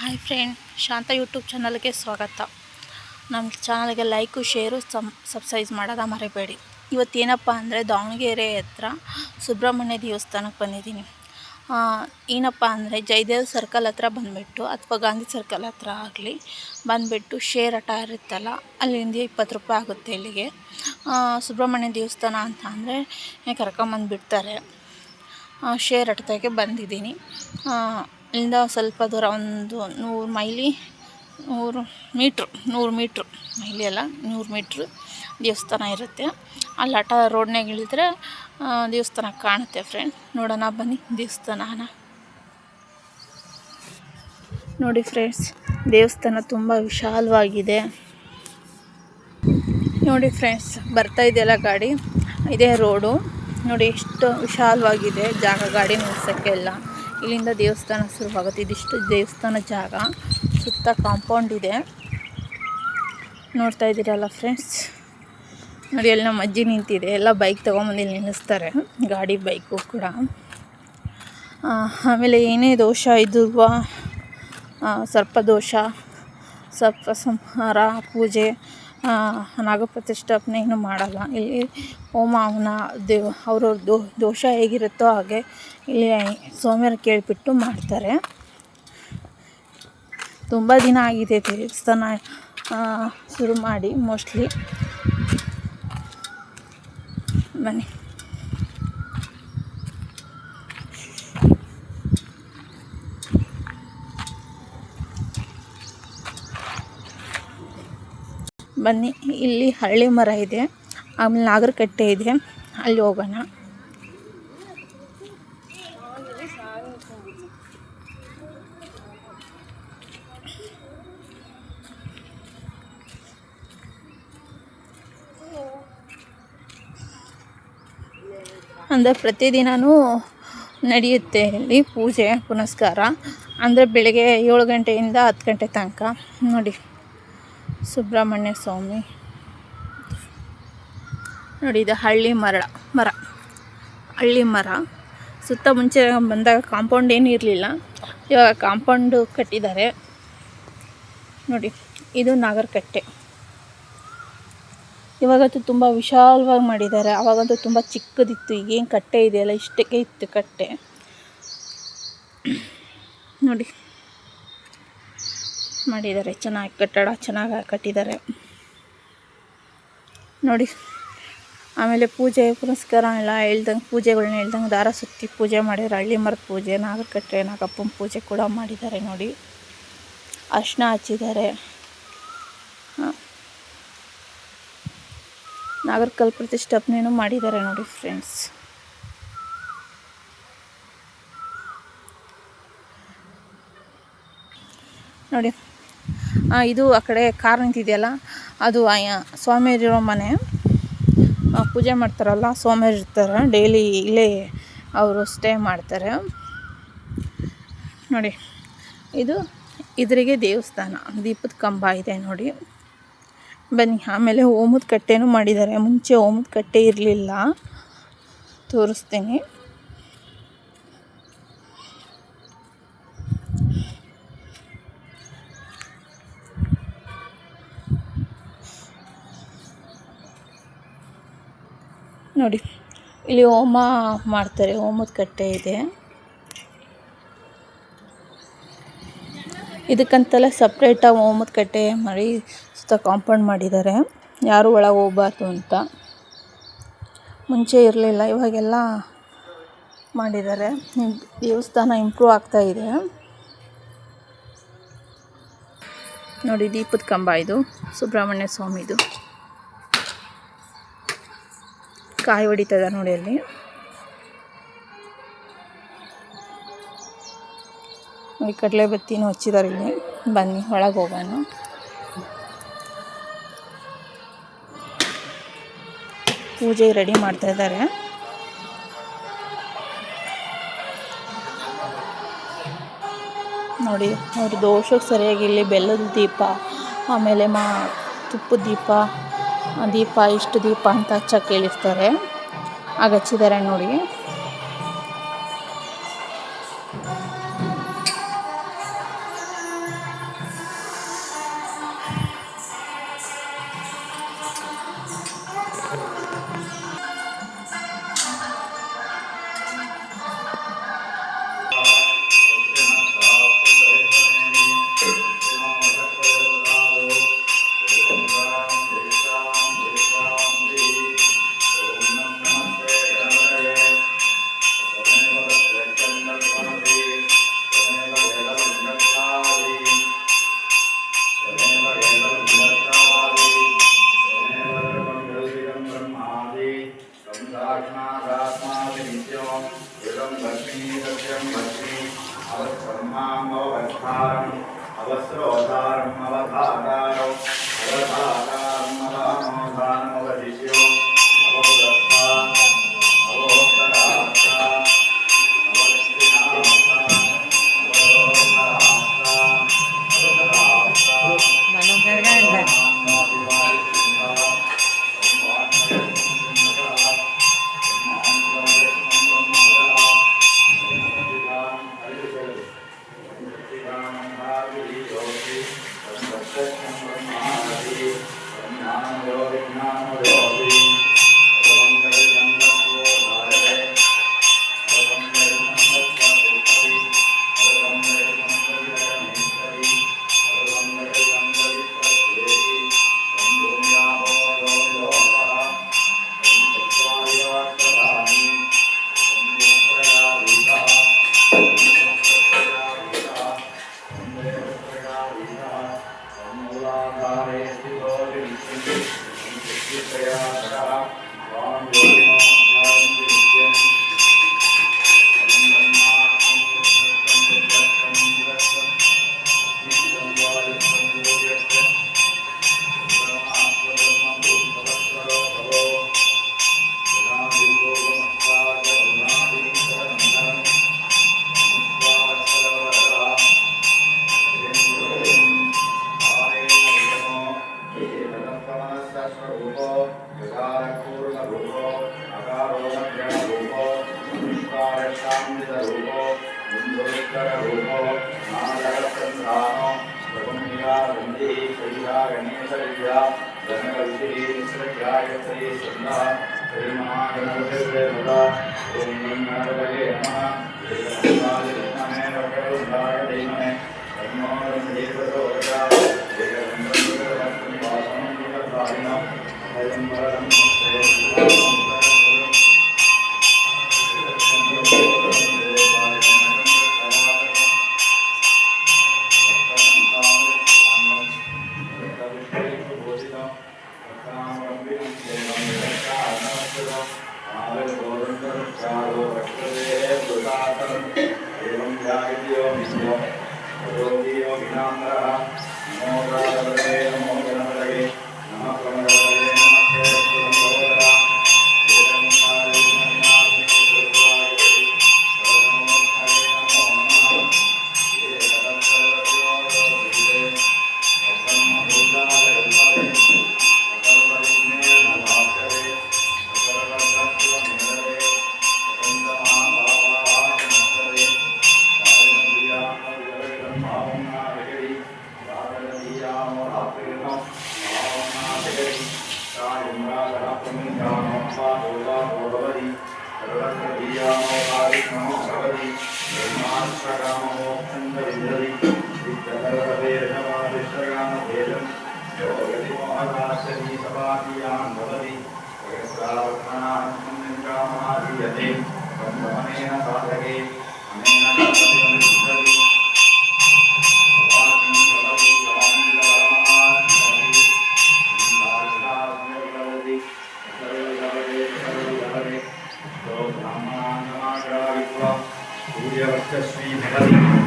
Hi friend, ಶಾಂತ YouTube ಚಾನಲ್ಗೆ ಸ್ವಾಗತ. ನಮ್ಮ ಚಾನಲ್ಗೆ ಲೈಕು ಶೇರು ಸಬ್ಸ್ಕ್ರೈಬ್ ಮಾಡೋದ ಮರಿಬೇಡಿ. ಇವತ್ತೇನಪ್ಪ ಅಂದರೆ ದಾವಣಗೆರೆ ಹತ್ರ ಸುಬ್ರಹ್ಮಣ್ಯ ದೇವಸ್ಥಾನಕ್ಕೆ ಬಂದಿದ್ದೀನಿ. ಏನಪ್ಪ ಅಂದರೆ ಜಯದೇವ್ ಸರ್ಕಲ್ ಹತ್ರ ಬಂದುಬಿಟ್ಟು ಅಥವಾ ಗಾಂಧಿ ಸರ್ಕಲ್ ಹತ್ರ ಆಗಲಿ ಬಂದುಬಿಟ್ಟು ಶೇರ್ ಆಟ ಇರುತ್ತಲ್ಲ, ಅಲ್ಲಿಂದ 20 ರೂಪಾಯಿ ಆಗುತ್ತೆ ಇಲ್ಲಿಗೆ. ಸುಬ್ರಹ್ಮಣ್ಯ ದೇವಸ್ಥಾನ ಅಂತ ಅಂದರೆ ಕರ್ಕೊಂಬಂದುಬಿಡ್ತಾರೆ. ಶೇರ್ ಆಟದಾಗೆ ಬಂದಿದ್ದೀನಿ. ಇಲ್ಲಿಂದ ಸ್ವಲ್ಪ ದೂರ ಒಂದು 100 ಮೀಟ್ರು ಮೈಲಿ ಅಲ್ಲ 100 ಮೀಟ್ರು ದೇವಸ್ಥಾನ ಇರುತ್ತೆ. ಅಲ್ಲಿ ಆಟ ರೋಡ್ನಾಗ ಇಳಿದ್ರೆ ದೇವಸ್ಥಾನ ಕಾಣುತ್ತೆ ಫ್ರೆಂಡ್. ನೋಡೋಣ ಬನ್ನಿ ದೇವಸ್ಥಾನನ. ನೋಡಿ ಫ್ರೆಂಡ್ಸ್, ದೇವಸ್ಥಾನ ತುಂಬ ವಿಶಾಲವಾಗಿದೆ. ನೋಡಿ ಫ್ರೆಂಡ್ಸ್, ಬರ್ತಾ ಇದೆಯಲ್ಲ ಗಾಡಿ, ಇದೇ ರೋಡು. ನೋಡಿ ಎಷ್ಟು ವಿಶಾಲವಾಗಿದೆ ಜಾಗ, ಗಾಡಿ ನಿಲ್ಸೋಕ್ಕೆಲ್ಲ. ಇಲ್ಲಿಂದ ದೇವಸ್ಥಾನ ಶುರುವಾಗುತ್ತೆ. ಇದಿಷ್ಟು ದೇವಸ್ಥಾನ ಜಾಗ, ಸುತ್ತ ಕಾಂಪೌಂಡ್ ಇದೆ. ನೋಡ್ತಾ ಇದ್ದೀರಲ್ಲ ಫ್ರೆಂಡ್ಸ್. ನೋಡಿ, ಅಲ್ಲಿ ನಮ್ಮ ಅಜ್ಜಿ ನಿಂತಿದೆ. ಎಲ್ಲ ಬೈಕ್ ತೊಗೊಂಬಂದು ಇಲ್ಲಿ ನಿಲ್ಲಿಸ್ತಾರೆ, ಗಾಡಿ ಬೈಕು ಕೂಡ. ಆಮೇಲೆ ಏನೇ ದೋಷ ಇದ್ದರೂ ಸರ್ಪದೋಷ, ಸರ್ಪ ಸಂಹಾರ, ಪೂಜೆ, ನಾಗಪ್ರತಿಷ್ಠಾಪನೆ ಏನು ಮಾಡಲ್ಲ. ಇಲ್ಲಿ ಹೋಮ ಹವನ ಅವ್ರವ್ರ ದೋಷ ಹೇಗಿರುತ್ತೋ ಹಾಗೆ ಇಲ್ಲಿ ಸ್ವಾಮಿಯವ್ರು ಕೇಳಿಬಿಟ್ಟು ಮಾಡ್ತಾರೆ. ತುಂಬ ದಿನ ಆಗಿದೆ ದೇವಸ್ಥಾನ ಶುರು ಮಾಡಿ, ಮೋಸ್ಟ್ಲಿ. ಬನ್ನಿ. ಬನ್ನಿ, ಇಲ್ಲಿ ಹಳ್ಳಿ ಮರ ಇದೆ, ಆಮೇಲೆ ನಾಗರಕಟ್ಟೆ ಇದೆ, ಅಲ್ಲಿ ಹೋಗೋಣ. ಅಂದರೆ ಪ್ರತಿದಿನವೂ ನಡೆಯುತ್ತೆ ಇಲ್ಲಿ ಪೂಜೆ ಪುನಸ್ಕಾರ. ಅಂದರೆ ಬೆಳಗ್ಗೆ 7 ಗಂಟೆಯಿಂದ 10 ಗಂಟೆ ತನಕ. ನೋಡಿ, ಸುಬ್ರಹ್ಮಣ್ಯ ಸ್ವಾಮಿ. ನೋಡಿ, ಇದು ಹಳ್ಳಿ ಮರ. ಸುತ್ತ ಮುಂಚೆ ಬಂದಾಗ ಕಾಂಪೌಂಡ್ ಏನೂ ಇರಲಿಲ್ಲ, ಇವಾಗ ಕಾಂಪೌಂಡು ಕಟ್ಟಿದ್ದಾರೆ. ನೋಡಿ, ಇದು ನಾಗರಕಟ್ಟೆ. ಇವಾಗಂತೂ ತುಂಬ ವಿಶಾಲವಾಗಿ ಮಾಡಿದ್ದಾರೆ. ಆವಾಗಂತೂ ತುಂಬ ಚಿಕ್ಕದಿತ್ತು. ಈಗೇನು ಕಟ್ಟೆ ಇದೆಯಲ್ಲ, ಇಷ್ಟಕ್ಕೆ ಇತ್ತು ಕಟ್ಟೆ. ನೋಡಿ, ಮಾಡಿದ್ದಾರೆ ಚೆನ್ನಾಗಿ, ಕಟ್ಟಡ ಚೆನ್ನಾಗಿ ಕಟ್ಟಿದ್ದಾರೆ ನೋಡಿ. ಆಮೇಲೆ ಪೂಜೆ ಪುನಸ್ಕಾರ ಎಲ್ಲ ಪೂಜೆಗಳನ್ನ ಹೇಳ್ದಂಗೆ ದಾರ ಸುತ್ತಿ ಪೂಜೆ ಮಾಡಿದ್ದಾರೆ. ಹಳ್ಳಿ ಮರದ ಪೂಜೆ, ನಾಗರಕಟ್ಟೆ ನಾಗಪ್ಪನ ಪೂಜೆ ಕೂಡ ಮಾಡಿದ್ದಾರೆ. ನೋಡಿ, ಅರ್ಶಿನ ಹಚ್ಚಿದ್ದಾರೆ. ನಾಗರಕಲ್ ಪ್ರತಿಷ್ಠಾಪನೆಯೂ ಮಾಡಿದ್ದಾರೆ ನೋಡಿ ಫ್ರೆಂಡ್ಸ್. ನೋಡಿ, ಇದು ಆ ಕಡೆ ಕಾರ್ ನಿಂತಿದೆಯಲ್ಲ, ಅದು ಸ್ವಾಮಿಯರಿರೋ ಮನೆ. ಪೂಜೆ ಮಾಡ್ತಾರಲ್ಲ, ಸ್ವಾಮಿಯರು ಇರ್ತಾರೆ, ಡೈಲಿ ಇಲ್ಲೇ ಅವರು ಸ್ಟೇ ಮಾಡ್ತಾರೆ. ನೋಡಿ, ಇದು ಇದ್ರಿಗೆ ದೇವಸ್ಥಾನ, ದೀಪದ ಕಂಬ ಇದೆ ನೋಡಿ. ಬನ್ನಿ. ಆಮೇಲೆ ಹೋಮದ ಕಟ್ಟೆನೂ ಮಾಡಿದ್ದಾರೆ. ಮುಂಚೆ ಹೋಮದ ಕಟ್ಟೆ ಇರಲಿಲ್ಲ, ತೋರಿಸ್ತೀನಿ. ನೋಡಿ, ಇಲ್ಲಿ ಹೋಮ ಮಾಡ್ತಾರೆ, ಹೋಮದ ಕಟ್ಟೆ ಇದೆ. ಇದಕ್ಕಂತಲೇ ಸಪ್ರೇಟಾಗಿ ಹೋಮದ ಕಟ್ಟೆ ಮಾಡಿ ಸುತ್ತ ಕಾಂಪೌಂಡ್ ಮಾಡಿದ್ದಾರೆ, ಯಾರೂ ಒಳಗೆ ಹೋಗಬಾರ್ದು ಅಂತ. ಮುಂಚೆ ಇರಲಿಲ್ಲ, ಇವಾಗೆಲ್ಲ ಮಾಡಿದ್ದಾರೆ. ದೇವಸ್ಥಾನ ಇಂಪ್ರೂವ್ ಆಗ್ತಾ ಇದೆ ನೋಡಿ. ದೀಪದ ಕಂಬ ಇದು ಸುಬ್ರಹ್ಮಣ್ಯ ಸ್ವಾಮಿದು. ಕಾಯಿ ಹೊಡಿತದ ನೋಡಿ ಅಲ್ಲಿ. ನೋಡಿ, ಕಡಲೆ ಬತ್ತಿನೂ ಹಚ್ಚಿದ್ದಾರೆ ಇಲ್ಲಿ. ಬನ್ನಿ ಒಳಗೆ ಹೋಗೋಣ. ಪೂಜೆ ರೆಡಿ ಮಾಡ್ತಾ ಇದ್ದಾರೆ. ನೋಡಿ, ಅವ್ರ ದೋಷಕ್ಕೆ ಸರಿಯಾಗಿ ಇಲ್ಲಿ ಬೆಲ್ಲದ ದೀಪ, ಆಮೇಲೆ ತುಪ್ಪದ ದೀಪ ಇಷ್ಟು ದೀಪ ಅಂತ ಹಚ್ಚಕ್ಕೆ ಹೇಳಿರ್ತಾರೆ, ಆಗ ಹಚ್ಚಿದ್ದಾರೆ ನೋಡಿ. सूर्यवर्चस्वी भवति